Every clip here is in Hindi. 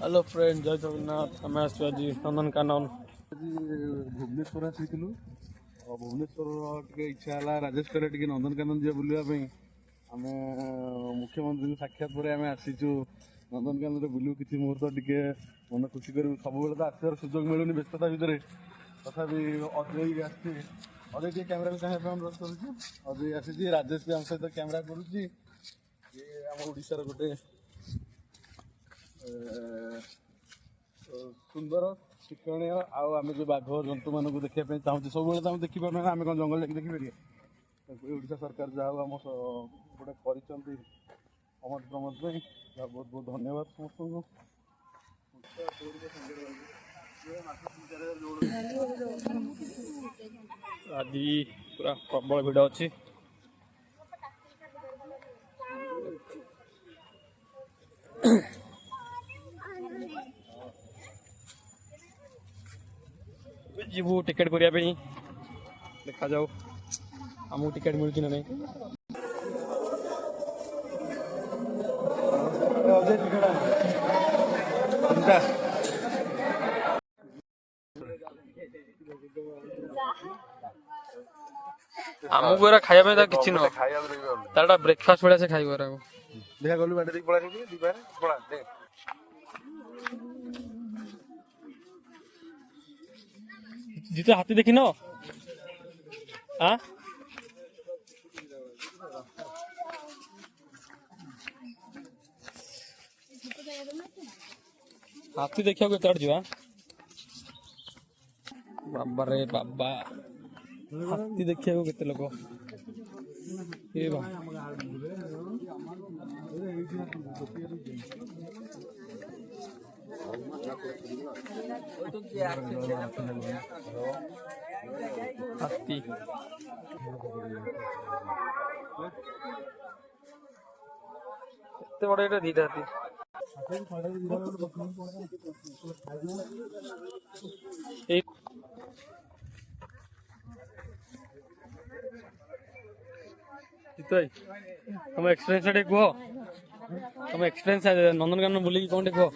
हेलो फ्रेंड जय जगन्नाथ आम आज नंदनकानन भुवनेश्वर आसीलु भुवनेश्वर टे इच्छा है राजेश करे टे नंदनकानन जी बुलापी आम मुख्यमंत्री साक्षात पर आम आसीचु नंदनकानन बुलू किसी मुहूर्त टे मन खुशी कर सब तो आसार सुजोग मिलूनी व्यस्तता भितर तथा अजय आसी अजय टे कैमेरा को चाहिए अनुरोध करुच्छे अजय आसी राजेश भी आम सहित कैमेरा करुच्ची आम ओडार गोटे सुंदर शिक्षणीय आम जो बाघ जंतु मान देखा चाहूँ सब आम देखिपार ना आम कौन जंगल जाकि देखिपर ओडिशा सरकार जहाँ आम गोटे कर अमर प्रमोद बहुत बहुत धन्यवाद समस्त आज पूरा प्रबल भिड़ अच्छी जीवु टिकेट करने देखा जाऊ आमको टिकेट मिलूँ ना नहीं आमको खाया कि ना ब्रेकफास्ट भाया से खाई देखा गलु बाटे पड़ा पड़ा जीते हाथी देखी न हाथी देखा जा बाबा रे बाबा हाथी देखा के लोग हाथी एत बड़ा दीटा हाथी तुम एक्सपीरियंस कह तुम एक्सपीरियंस नंदनकानन बुल कौन कह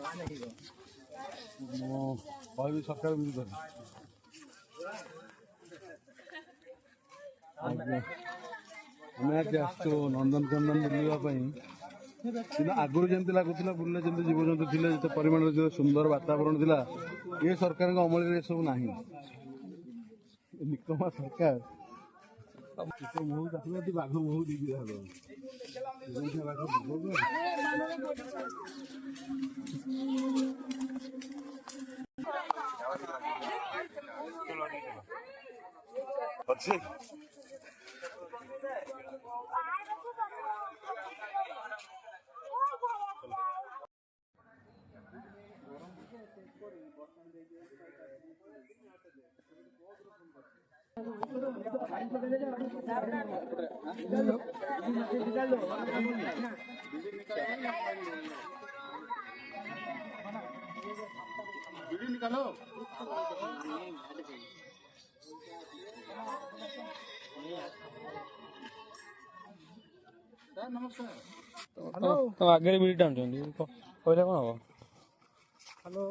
कह सरकार विरुद्ध आम आज आसु नंदनकानन बुलापी कि आगुरी जमी लगुला बुले जमी जीवजंतु थे जो परिमाण जो सुंदर वातावरण था ये सरकार अमल ये सब ना निकमा सरकार बाघ महू अच्छे निकालो नमस्कार आगे वीडियो टाइम कहले कौन हम हेलो